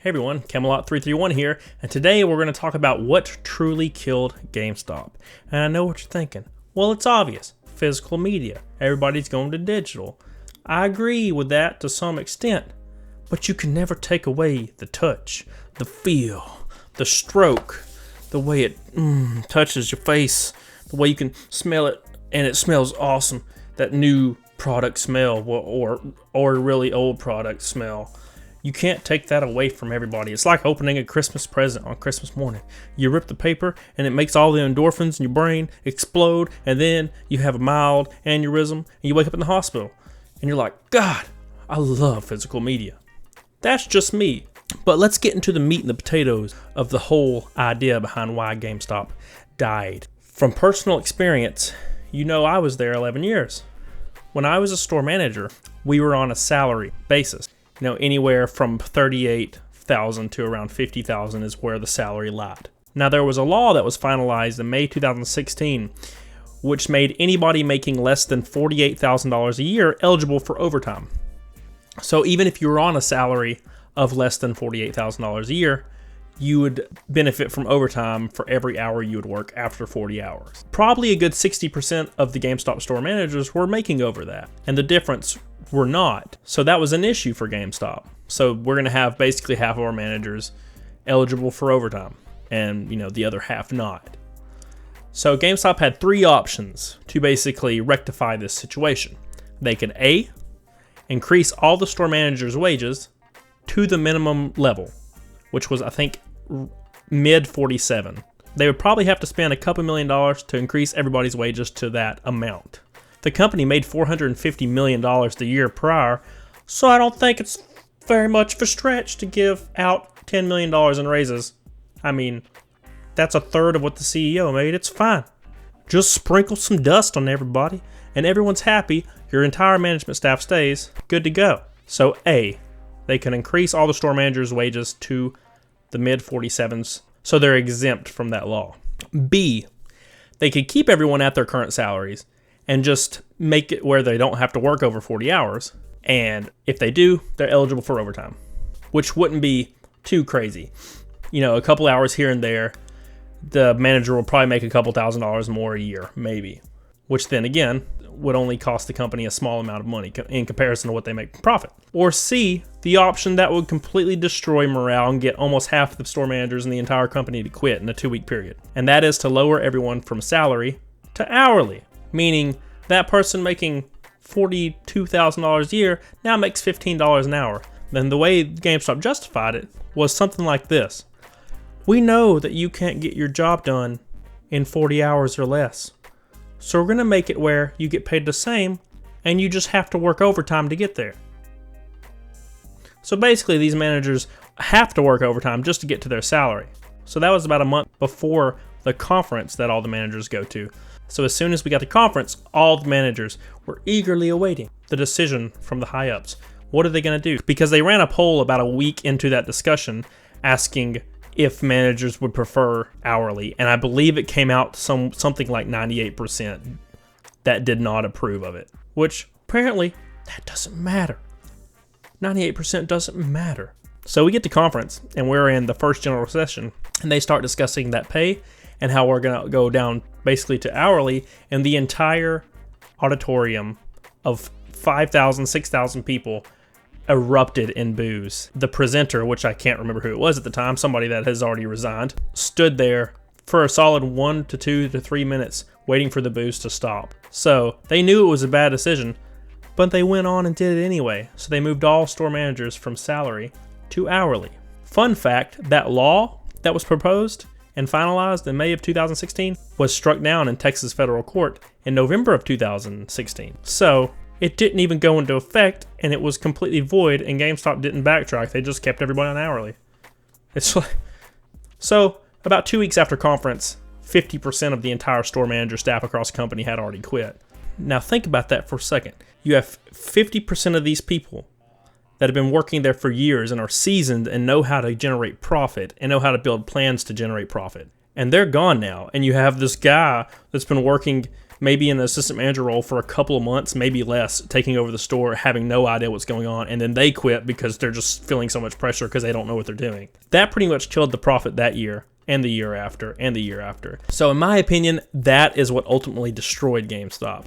Hey everyone, Camelot331 here, and today we're going to talk about what truly killed GameStop. And I know what you're thinking. Well, it's obvious. Physical media. Everybody's going to digital. I agree with that to some extent, but you can never take away the touch, the feel, the stroke, the way it touches your face, the way you can smell it, and it smells awesome. That new product smell or really old product smell. You can't take that away from everybody. It's like opening a Christmas present on Christmas morning. You rip the paper and it makes all the endorphins in your brain explode, and then you have a mild aneurysm and you wake up in the hospital and you're like, God, I love physical media. That's just me. But let's get into the meat and the potatoes of the whole idea behind why GameStop died. From personal experience, you know I was there 11 years. When I was a store manager, we were on a salary basis. You know, anywhere from $38,000 to around $50,000 is where the salary lied. Now, there was a law that was finalized in May 2016, which made anybody making less than $48,000 a year eligible for overtime. So even if you were on a salary of less than $48,000 a year, you would benefit from overtime for every hour you would work after 40 hours. Probably a good 60% of the GameStop store managers were making over that, and the difference were not. So that was an issue for GameStop. So we're going to have basically half of our managers eligible for overtime, and the other half not. So GameStop had three options to basically rectify this situation. They could A, increase all the store managers' wages to the minimum level, which was, I think, mid 47. They would probably have to spend a couple $1 million to increase everybody's wages to that amount. The company made $450 million the year prior, so I don't think it's very much of a stretch to give out $10 million in raises. I mean, that's a third of what the CEO made. It's fine. Just sprinkle some dust on everybody, and everyone's happy. Your entire management staff stays good to go. So A, they can increase all the store managers' wages to the mid 47s, so they're exempt from that law. B, they could keep everyone at their current salaries and just make it where they don't have to work over 40 hours. And if they do, they're eligible for overtime, which wouldn't be too crazy. A couple hours here and there, the manager will probably make a couple $1,000s more a year, maybe, which then again would only cost the company a small amount of money in comparison to what they make in profit. Or C, the option that would completely destroy morale and get almost half the store managers in the entire company to quit in a 2-week period. And that is to lower everyone from salary to hourly, meaning that person making $42,000 a year now makes $15 an hour. Then the way GameStop justified it was something like this. We know that you can't get your job done in 40 hours or less. So we're going to make it where you get paid the same and you just have to work overtime to get there. So basically these managers have to work overtime just to get to their salary. So that was about a month before the conference that all the managers go to. So as soon as we got to conference, all the managers were eagerly awaiting the decision from the high-ups. What are they going to do? Because they ran a poll about a week into that discussion asking if managers would prefer hourly, and I believe it came out something like 98% that did not approve of it, which apparently that doesn't matter. 98% doesn't matter. So we get to conference, and we're in the first general session, and they start discussing that pay and how we're going to go down basically to hourly, and the entire auditorium of 5,000, 6,000 people erupted in boos. The presenter, which I can't remember who it was at the time, somebody that has already resigned, stood there for a solid 1 to 2 to 3 minutes waiting for the boos to stop. So they knew it was a bad decision, but they went on and did it anyway. So they moved all store managers from salary to hourly. Fun fact, that law that was proposed and finalized in May of 2016 was struck down in Texas federal court in November of 2016. So it didn't even go into effect, and it was completely void, and GameStop didn't backtrack. They just kept everybody on hourly. So about 2 weeks after conference, 50% of the entire store manager staff across the company had already quit. Now think about that for a second. You have 50% of these people that have been working there for years and are seasoned and know how to generate profit and know how to build plans to generate profit. And they're gone now. And you have this guy that's been working maybe in an assistant manager role for a couple of months, maybe less, taking over the store, having no idea what's going on, and then they quit because they're just feeling so much pressure because they don't know what they're doing. That pretty much killed the profit that year, and the year after, and the year after. So in my opinion, that is what ultimately destroyed GameStop,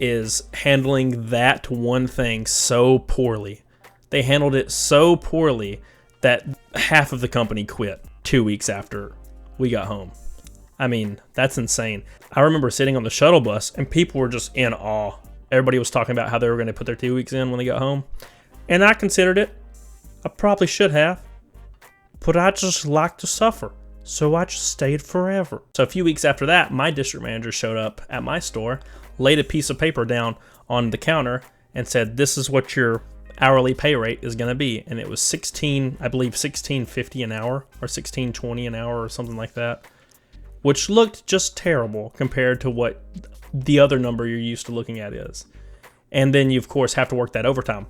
is handling that one thing so poorly. They handled it so poorly that half of the company quit 2 weeks after we got home. I mean, that's insane. I remember sitting on the shuttle bus and people were just in awe. Everybody was talking about how they were going to put their 2 weeks in when they got home. And I considered it. I probably should have. But I just like to suffer. So I just stayed forever. So a few weeks after that, my district manager showed up at my store, laid a piece of paper down on the counter and said, this is what your hourly pay rate is going to be. And it was $16.50 an hour or $16.20 an hour or something like that, which looked just terrible compared to what the other number you're used to looking at is. And then you, of course, have to work that overtime.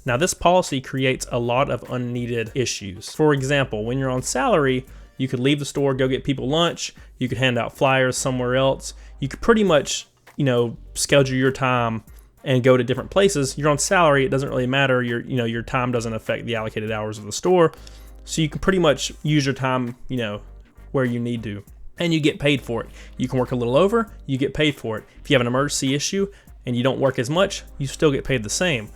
Now, this policy creates a lot of unneeded issues. For example, when you're on salary, you could leave the store, go get people lunch. You could hand out flyers somewhere else. You could pretty much, schedule your time and go to different places. You're on salary. It doesn't really matter. Your time doesn't affect the allocated hours of the store. So you can pretty much use your time, where you need to, and you get paid for it. You can work a little over, you get paid for it. If you have an emergency issue and you don't work as much, you still get paid the same.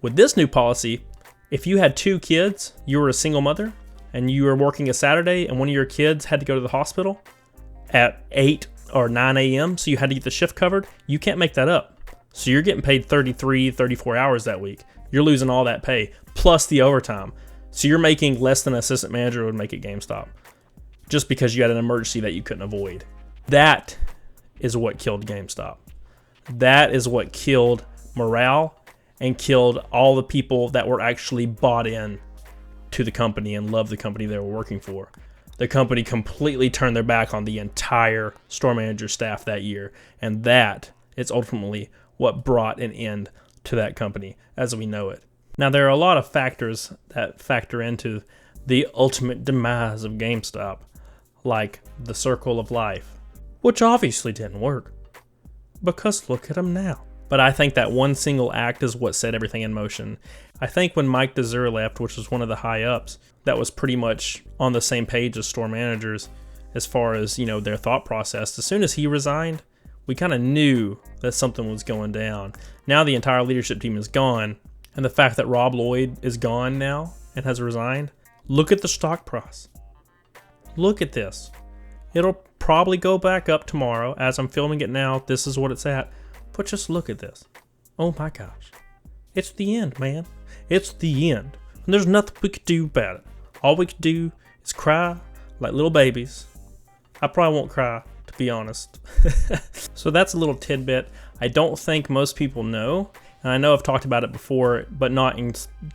With this new policy, if you had 2 kids, you were a single mother, and you were working a Saturday and one of your kids had to go to the hospital at 8 or 9 a.m., so you had to get the shift covered, you can't make that up. So you're getting paid 33, 34 hours that week. You're losing all that pay, plus the overtime. So you're making less than an assistant manager would make at GameStop, just because you had an emergency that you couldn't avoid. That is what killed GameStop. That is what killed morale and killed all the people that were actually bought in to the company and loved the company they were working for. The company completely turned their back on the entire store manager staff that year, and that is ultimately what brought an end to that company as we know it. Now, there are a lot of factors that factor into the ultimate demise of GameStop, like the circle of life, which obviously didn't work, because look at them now. But I think that one single act is what set everything in motion. I think when Mike DeZer left, which was one of the high-ups, that was pretty much on the same page as store managers as far as, their thought process. As soon as he resigned, we kind of knew that something was going down. Now the entire leadership team is gone, and the fact that Rob Lloyd is gone now and has resigned, look at the stock price. Look at this. It'll probably go back up tomorrow. As I'm filming it now, this is what it's at. But just look at this. Oh my gosh. It's the end, man. It's the end. And there's nothing we could do about it. All we could do is cry like little babies. I probably won't cry, to be honest. So that's a little tidbit I don't think most people know. And I know I've talked about it before, but not in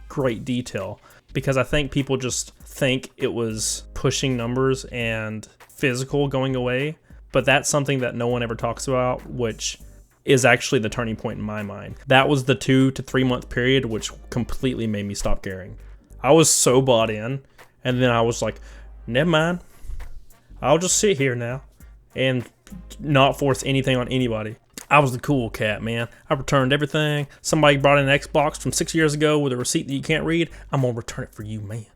great detail, because I think people just think it was pushing numbers and physical going away. But that's something that no one ever talks about, which is actually the turning point in my mind. That was the 2 to 3 month period which completely made me stop caring. I was so bought in, and then I was like, never mind. I'll just sit here now and not force anything on anybody. I was the cool cat, man. I returned everything. Somebody brought in an Xbox from 6 years ago with a receipt that you can't read. I'm gonna return it for you, man.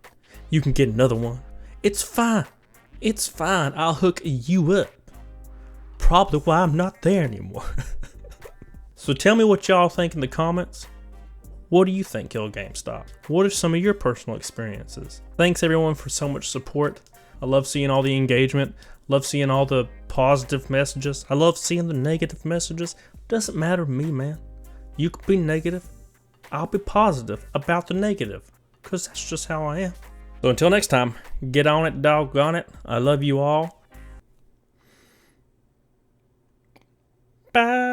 You can get another one. It's fine. It's fine. I'll hook you up. Probably why I'm not there anymore. So tell me what y'all think in the comments. What do you think killed GameStop? What are some of your personal experiences? Thanks everyone for so much support. I love seeing all the engagement. Love seeing all the positive messages. I love seeing the negative messages. Doesn't matter to me, man. You can be negative. I'll be positive about the negative, because that's just how I am. So until next time, get on it, doggone it. I love you all. Bye.